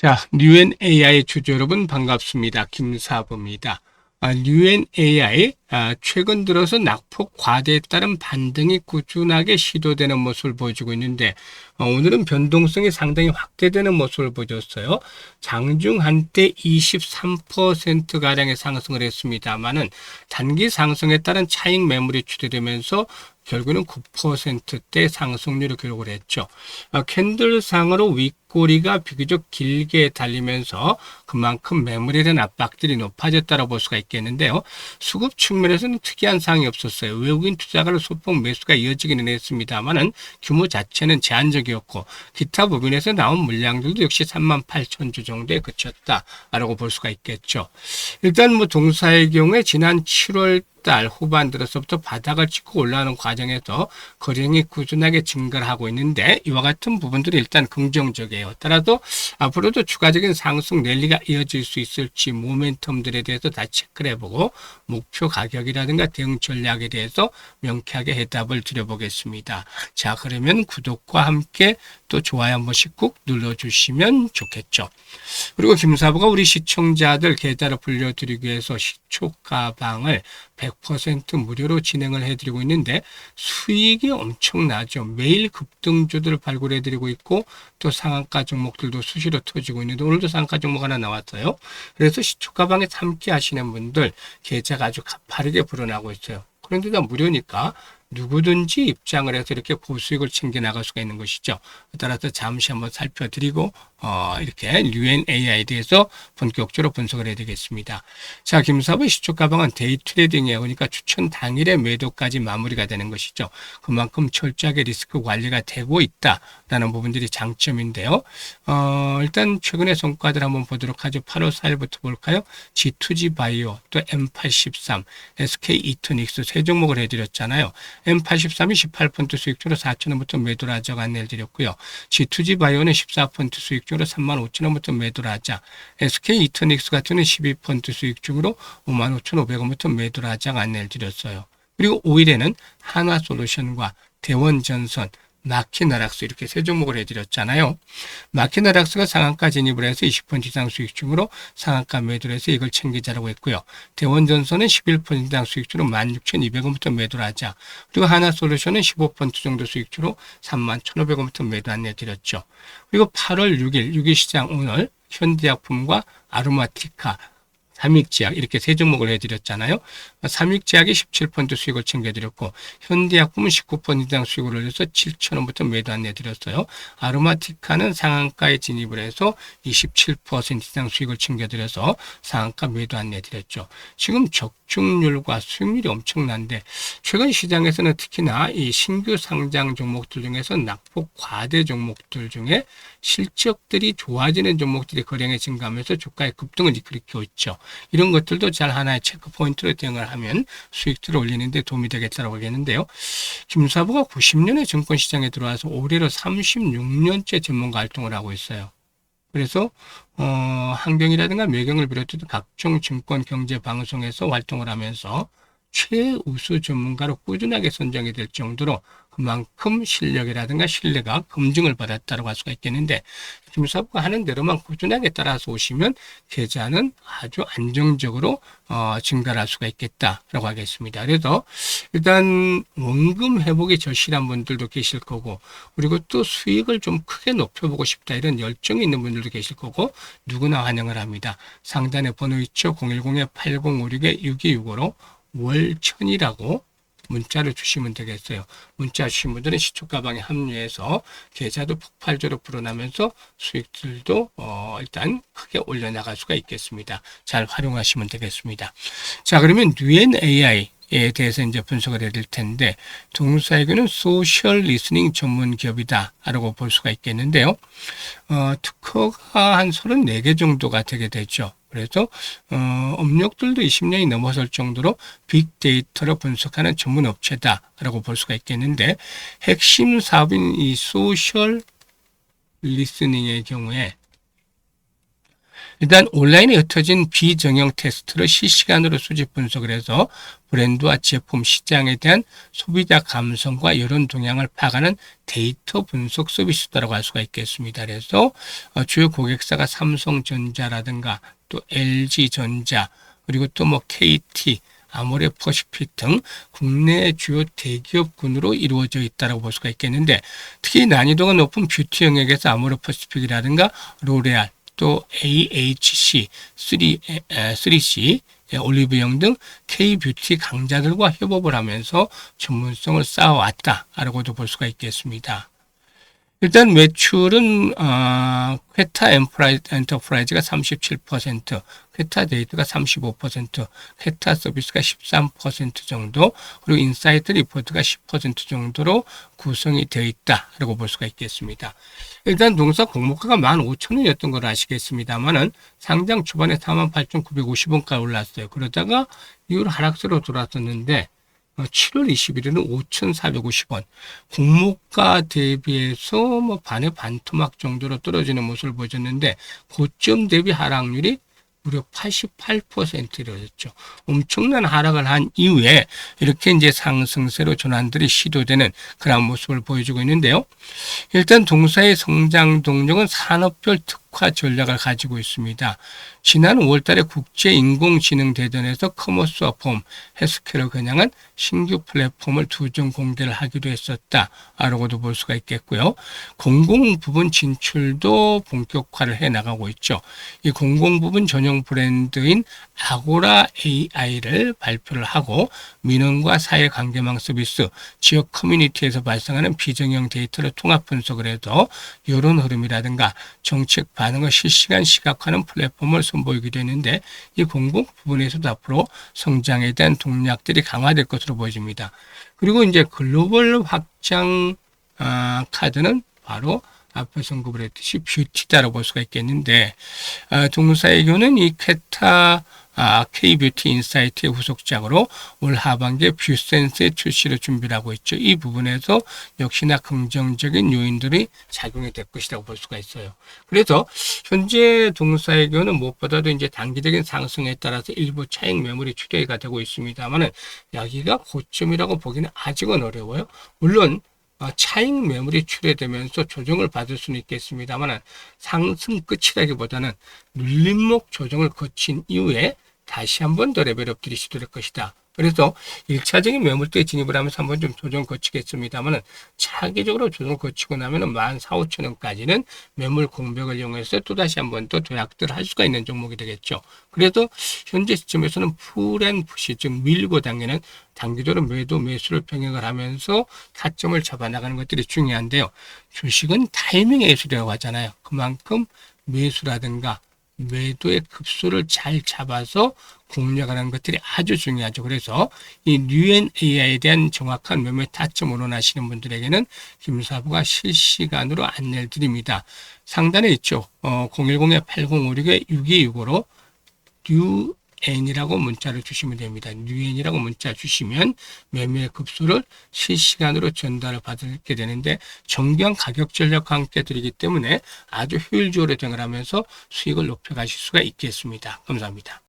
자, 뉴엔 AI 주주 여러분 반갑습니다. 김사부입니다. 뉴엔 AI 최근 들어서 낙폭 과대에 따른 반등이 꾸준하게 시도되는 모습을 보여주고 있는데 오늘은 변동성이 상당히 확대되는 모습을 보여줬어요. 장중 한때 23%가량의 상승을 했습니다만은 단기 상승에 따른 차익 매물이 추대되면서 결국은 9%대 상승률을 기록을 했죠. 캔들상으로 윗꼬리가 비교적 길게 달리면서 그만큼 매물에 대한 압박들이 높아졌다고 볼 수가 있겠는데요. 수급 측면에서는 특이한 사항이 없었어요. 외국인 투자가로 소폭 매수가 이어지기는 했습니다만은 규모 자체는 제한적이었고 기타 부분에서 나온 물량들도 역시 38,000주 정도에 그쳤다라고 볼 수가 있겠죠. 일단 동사의 경우에 지난 7월 달 후반 들어서부터 바닥을 찍고 올라오는 과정에서 거래량이 꾸준하게 증가를 하고 있는데 이와 같은 부분들이 일단 긍정적이에요. 따라서 앞으로도 추가적인 상승 랠리가 이어질 수 있을지 모멘텀들에 대해서 다 체크를 해보고 목표 가격이라든가 대응 전략에 대해서 명쾌하게 해답을 드려보겠습니다. 자, 그러면 구독과 함께 또 좋아요 한 번씩 꾹 눌러주시면 좋겠죠. 그리고 김사부가 우리 시청자들 계좌를 불려드리기 위해서 시초가방을 100% 무료로 진행을 해드리고 있는데 수익이 엄청나죠. 매일 급등주들을 발굴해드리고 있고 또 상한가 종목들도 수시로 터지고 있는데 오늘도 상한가 종목 하나 나왔어요. 그래서 시초가방에 함께 하시는 분들 계좌가 아주 가파르게 불어나고 있어요. 그런데 다 무료니까 누구든지 입장을 해서 이렇게 고수익을 챙겨 나갈 수가 있는 것이죠. 따라서 잠시 한번 살펴드리고 이렇게 뉴엔 AI에 대해서 본격적으로 분석을 해야 되겠습니다. 자, 김사부의 시초가방은 데이 트레이딩이에요. 그러니까 추천 당일의 매도까지 마무리가 되는 것이죠. 그만큼 철저하게 리스크 관리가 되고 있다라는 부분들이 장점인데요. 일단 최근의 성과들 한번 보도록 하죠. 8월 4일부터 볼까요? G2G 바이오, 또 M83, SK 이터닉스 세 종목을 해드렸잖아요. M83이 18% 수익주로 4,000원부터 매도를 하자고 안내를 드렸고요. G2G 바이오는 14% 수익주로 35,000원부터 매도를 하자. SK 이터닉스 같은 경우는 12% 수익주로 55,500원부터 매도를 하자고 안내를 드렸어요. 그리고 5일에는 한화솔루션과 대원전선, 마키나락스 이렇게 세 종목을 해드렸잖아요. 마키나락스가 상한가 진입을 해서 20% 이상 수익중으로 상한가 매도를 해서 이걸 챙기자라고 했고요. 대원전선은 11% 이상 수익주로 16,200원부터 매도를 하자. 그리고 하나솔루션은 15% 정도 수익주로 31,500원부터 매도 안내드렸죠. 그리고 8월 6일 6일시장 오늘 현대약품과 아로마티카 삼익제약 이렇게 세 종목을 해드렸잖아요. 삼익제약이 17% 수익을 챙겨드렸고 현대약품은 19% 이상 수익을 올려서 7,000원부터 매도 안내드렸어요. 아로마티카는 상한가에 진입을 해서 27% 이상 수익을 챙겨드려서 상한가 매도 안내드렸죠. 지금 적중률과 수익률이 엄청난데 최근 시장에서는 특히나 이 신규 상장 종목들 중에서 낙폭 과대 종목들 중에 실적들이 좋아지는 종목들이 거래량이 증가하면서 주가의 급등을 일으키고 있죠. 이런 것들도 잘 하나의 체크 포인트로 대응을 하면 수익들을 올리는 데 도움이 되겠다고 하겠는데요. 김사부가 90년에 증권시장에 들어와서 올해로 36년째 전문가 활동을 하고 있어요. 그래서 한경이라든가 매경을 비롯해 각종 증권 경제 방송에서 활동을 하면서 최우수 전문가로 꾸준하게 선정이 될 정도로 그만큼 실력이라든가 신뢰가 검증을 받았다고 할 수가 있겠는데 김사부가 하는 대로만 꾸준하게 따라서 오시면 계좌는 아주 안정적으로 증가를 할 수가 있겠다라고 하겠습니다. 그래서 일단 원금 회복이 절실한 분들도 계실 거고 그리고 또 수익을 좀 크게 높여보고 싶다 이런 열정이 있는 분들도 계실 거고 누구나 환영을 합니다. 상단에 번호 있죠. 010-8056-6265로 월천이라고 문자를 주시면 되겠어요. 문자 주신 분들은 시초가방에 합류해서 계좌도 폭발적으로 불어나면서 수익들도 일단 크게 올려나갈 수가 있겠습니다. 잘 활용하시면 되겠습니다. 자, 그러면 뉴엔 AI 에 대해서 이제 분석을 해야 될 텐데 동사에게는 소셜 리스닝 전문 기업이다라고 볼 수가 있겠는데요. 특허가 한 34개 정도가 되게 되죠. 그래서 업력들도 20년이 넘어설 정도로 빅데이터를 분석하는 전문 업체다라고 볼 수가 있겠는데 핵심 사업인 이 소셜 리스닝의 경우에 일단 온라인에 흩어진 비정형 테스트를 실시간으로 수집 분석을 해서 브랜드와 제품 시장에 대한 소비자 감성과 여론 동향을 파악하는 데이터 분석 서비스다라고 할 수가 있겠습니다. 그래서 주요 고객사가 삼성전자라든가 또 LG전자 그리고 또 뭐 KT 아모레퍼시픽 등 국내 주요 대기업군으로 이루어져 있다고 볼 수가 있겠는데 특히 난이도가 높은 뷰티 영역에서 아모레퍼시픽이라든가 로레알 또 AHC, 3C, 올리브영 등 K뷰티 강자들과 협업을 하면서 전문성을 쌓아왔다라고도 볼 수가 있겠습니다. 일단 매출은 퀘타 엔터프라이즈가 37%, 퀘타 데이터가 35%, 퀘타 서비스가 13% 정도, 그리고 인사이트 리포트가 10% 정도로 구성이 되어 있다라고 볼 수가 있겠습니다. 일단 동사 공모가가 15,000원이었던 걸 아시겠습니다만은 상장 초반에 48,950원까지 올랐어요. 그러다가 이후로 하락세로 돌아섰는데 7월 20일에는 5,450원. 공모가 대비해서 뭐 반의 반토막 정도로 떨어지는 모습을 보여줬는데 고점 대비 하락률이 무려 88%였죠. 엄청난 하락을 한 이후에 이렇게 이제 상승세로 전환들이 시도되는 그런 모습을 보여주고 있는데요. 일단 동사의 성장 동력은 산업별 특화 전략을 가지고 있습니다. 지난 5월달에 국제인공지능대전에서 커머스와 폼, 헬스케어를 겨냥한 신규 플랫폼을 2종 공개를 하기도 했었다라고도 볼 수가 있겠고요. 공공부문 진출도 본격화를 해나가고 있죠. 이 공공부문 전용 브랜드인 아고라 AI를 발표를 하고 민원과 사회관계망 서비스, 지역 커뮤니티에서 발생하는 비정형 데이터를 통합 분석을 해서 여론 흐름이라든가 정책 반응을 실시간 시각화하는 플랫폼을 선보이기도 했는데 이 공공 부분에서도 앞으로 성장에 대한 동력들이 강화될 것으로 보여집니다. 그리고 이제 글로벌 확장 카드는 바로 앞에서 언급을 했듯이 뷰티다라고 볼 수가 있겠는데 동사의 경우는 이 퀘타 K뷰티 인사이트의 후속작으로 올 하반기에 뷰센스의 출시를 준비를 하고 있죠. 이 부분에서 역시나 긍정적인 요인들이 작용이 될 것이라고 볼 수가 있어요. 그래서 현재 동사의 경우는 무엇보다도 이제 단기적인 상승에 따라서 일부 차익 매물이 추계가 되고 있습니다만은 여기가 고점이라고 보기는 아직은 어려워요. 물론 차익 매물이 출회되면서 조정을 받을 수는 있겠습니다만 상승 끝이라기보다는 눌림목 조정을 거친 이후에 다시 한번 더 레벨업들이 시도될 것이다. 그래서 1차적인 매물대에 진입을 하면서 한번 좀 조정 거치겠습니다만 차기적으로 조정 거치고 나면 14,000-15,000원까지는 매물 공백을 이용해서 또다시 한번 더 도약들을 할 수가 있는 종목이 되겠죠. 그래서 현재 시점에서는 풀앤푸시 즉 밀고 당기는 단기적으로 매도 매수를 병행을 하면서 타점을 잡아나가는 것들이 중요한데요. 주식은 타이밍의 예술이라고 하잖아요. 그만큼 매수라든가 매도의 급소를 잘 잡아서 공략하는 것들이 아주 중요하죠. 그래서 이 뉴앤AI에 대한 정확한 매매 타점을 원하시는 분들에게는 김사부가 실시간으로 안내를 드립니다. 상단에 있죠. 010-8056-6265로 뉴N이라고 문자를 주시면 됩니다. 뉴N이라고 문자 주시면 매매 급소를 실시간으로 전달을 받게 되는데 정교한 가격 전략과 함께 드리기 때문에 아주 효율적으로 대응을 하면서 수익을 높여가실 수가 있겠습니다. 감사합니다.